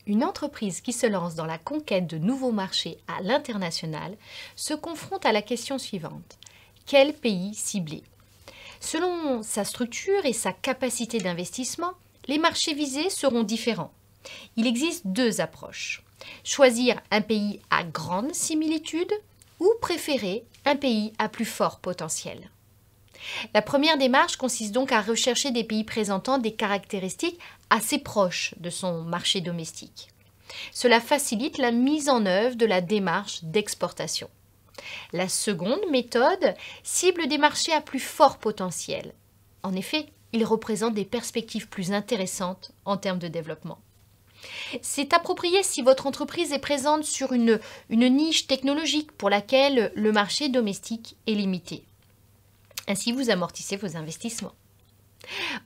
Une entreprise qui se lance dans la conquête de nouveaux marchés à l'international se confronte à la question suivante. Quel pays cibler? Selon sa structure et sa capacité d'investissement, les marchés visés seront différents. Il existe deux approches. Choisir un pays à grande similitude ou préférer un pays à plus fort potentiel. La première démarche consiste donc à rechercher des pays présentant des caractéristiques assez proches de son marché domestique. Cela facilite la mise en œuvre de la démarche d'exportation. La seconde méthode cible des marchés à plus fort potentiel. En effet, ils représentent des perspectives plus intéressantes en termes de développement. C'est approprié si votre entreprise est présente sur une niche technologique pour laquelle le marché domestique est limité. Ainsi, vous amortissez vos investissements.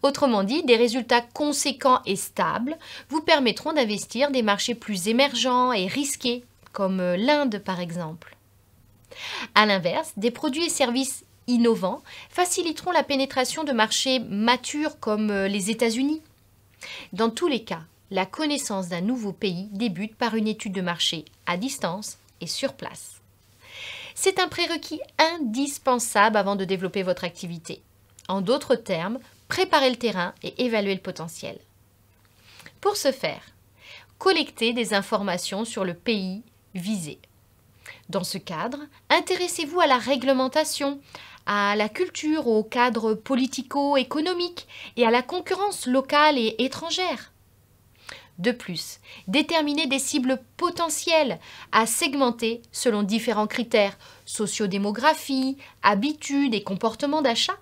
Autrement dit, des résultats conséquents et stables vous permettront d'investir des marchés plus émergents et risqués, comme l'Inde par exemple. A l'inverse, des produits et services innovants faciliteront la pénétration de marchés matures comme les États-Unis. Dans tous les cas, la connaissance d'un nouveau pays débute par une étude de marché à distance et sur place. C'est un prérequis indispensable avant de développer votre activité. En d'autres termes, préparer le terrain et évaluer le potentiel. Pour ce faire, collectez des informations sur le pays visé. Dans ce cadre, intéressez-vous à la réglementation, à la culture, au cadre politico-économique et à la concurrence locale et étrangère. De plus, déterminez des cibles potentielles à segmenter selon différents critères, sociodémographie, habitudes et comportements d'achat.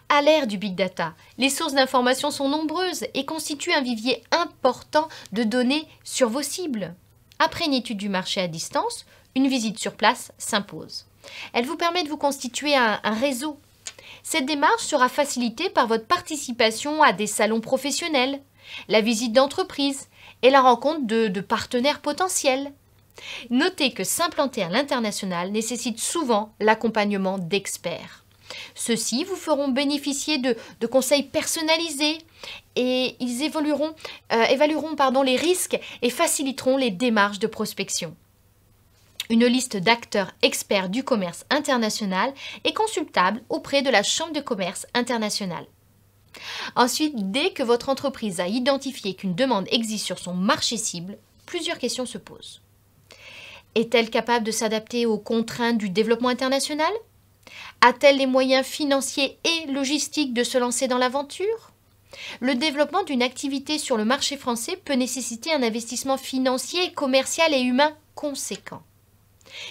À l'ère du big data, les sources d'informations sont nombreuses et constituent un vivier important de données sur vos cibles. Après une étude du marché à distance, une visite sur place s'impose. Elle vous permet de vous constituer un réseau. Cette démarche sera facilitée par votre participation à des salons professionnels, la visite d'entreprise et la rencontre de partenaires potentiels. Notez que s'implanter à l'international nécessite souvent l'accompagnement d'experts. Ceux-ci vous feront bénéficier de conseils personnalisés et ils évalueront les risques et faciliteront les démarches de prospection. Une liste d'acteurs experts du commerce international est consultable auprès de la Chambre de commerce internationale. Ensuite, dès que votre entreprise a identifié qu'une demande existe sur son marché cible, plusieurs questions se posent. Est-elle capable de s'adapter aux contraintes du développement international? A-t-elle les moyens financiers et logistiques de se lancer dans l'aventure? Le développement d'une activité sur le marché français peut nécessiter un investissement financier, commercial et humain conséquent.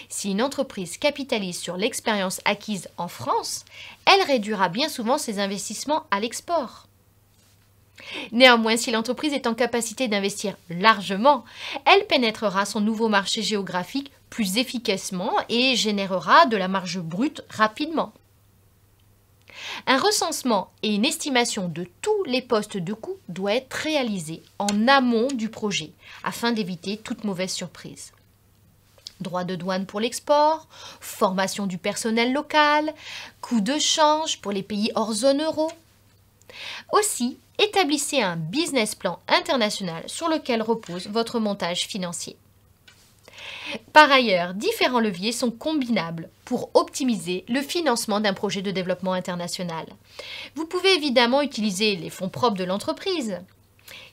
Si une entreprise capitalise sur l'expérience acquise en France, elle réduira bien souvent ses investissements à l'export. Néanmoins, si l'entreprise est en capacité d'investir largement, elle pénétrera son nouveau marché géographique plus efficacement et générera de la marge brute rapidement. Un recensement et une estimation de tous les postes de coût doit être réalisé en amont du projet afin d'éviter toute mauvaise surprise. Droits de douane pour l'export, formation du personnel local, coûts de change pour les pays hors zone euro. Aussi, établissez un business plan international sur lequel repose votre montage financier. Par ailleurs, différents leviers sont combinables pour optimiser le financement d'un projet de développement international. Vous pouvez évidemment utiliser les fonds propres de l'entreprise,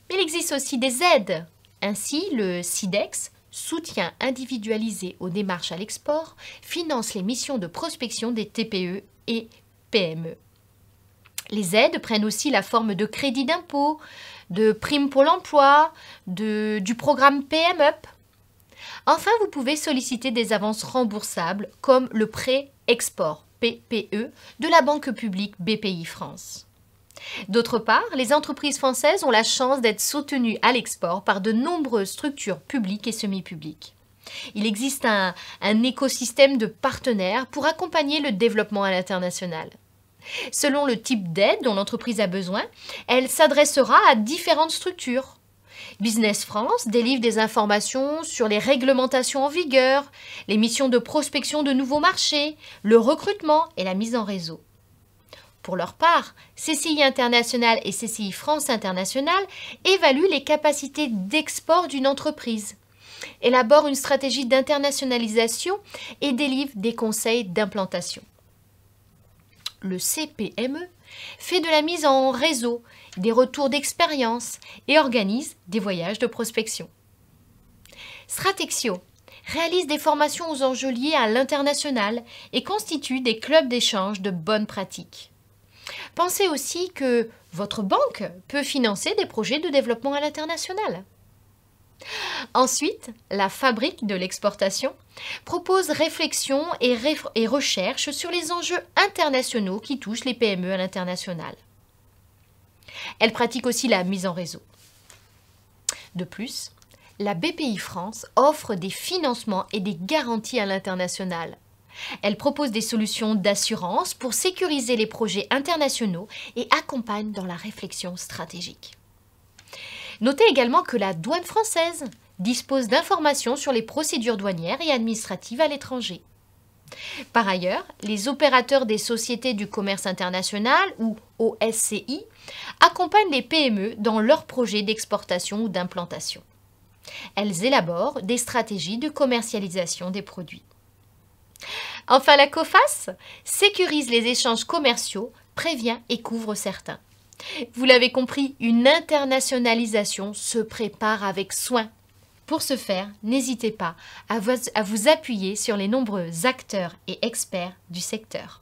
mais il existe aussi des aides. Ainsi, le SIDEX, soutien individualisé aux démarches à l'export, finance les missions de prospection des TPE et PME. Les aides prennent aussi la forme de crédits d'impôt, de primes pour l'emploi, du programme PMUP. Enfin, vous pouvez solliciter des avances remboursables comme le prêt export PPE de la Banque publique BPI France. D'autre part, les entreprises françaises ont la chance d'être soutenues à l'export par de nombreuses structures publiques et semi-publiques. Il existe un écosystème de partenaires pour accompagner le développement à l'international. Selon le type d'aide dont l'entreprise a besoin, elle s'adressera à différentes structures. Business France délivre des informations sur les réglementations en vigueur, les missions de prospection de nouveaux marchés, le recrutement et la mise en réseau. Pour leur part, CCI International et CCI France International évaluent les capacités d'export d'une entreprise, élaborent une stratégie d'internationalisation et délivrent des conseils d'implantation. Le CPME fait de la mise en réseau, des retours d'expérience et organise des voyages de prospection. Stratexio réalise des formations aux enjeux liés à l'international et constitue des clubs d'échange de bonnes pratiques. Pensez aussi que votre banque peut financer des projets de développement à l'international. Ensuite, la fabrique de l'exportation propose réflexion et recherche sur les enjeux internationaux qui touchent les PME à l'international. Elle pratique aussi la mise en réseau. De plus, la BPI France offre des financements et des garanties à l'international. Elle propose des solutions d'assurance pour sécuriser les projets internationaux et accompagne dans la réflexion stratégique. Notez également que la douane française dispose d'informations sur les procédures douanières et administratives à l'étranger. Par ailleurs, les opérateurs des sociétés du commerce international, ou OSCI, accompagnent les PME dans leurs projets d'exportation ou d'implantation. Elles élaborent des stratégies de commercialisation des produits. Enfin, la COFAS sécurise les échanges commerciaux, prévient et couvre certains. Vous l'avez compris, une internationalisation se prépare avec soin. Pour ce faire, n'hésitez pas à vous appuyer sur les nombreux acteurs et experts du secteur.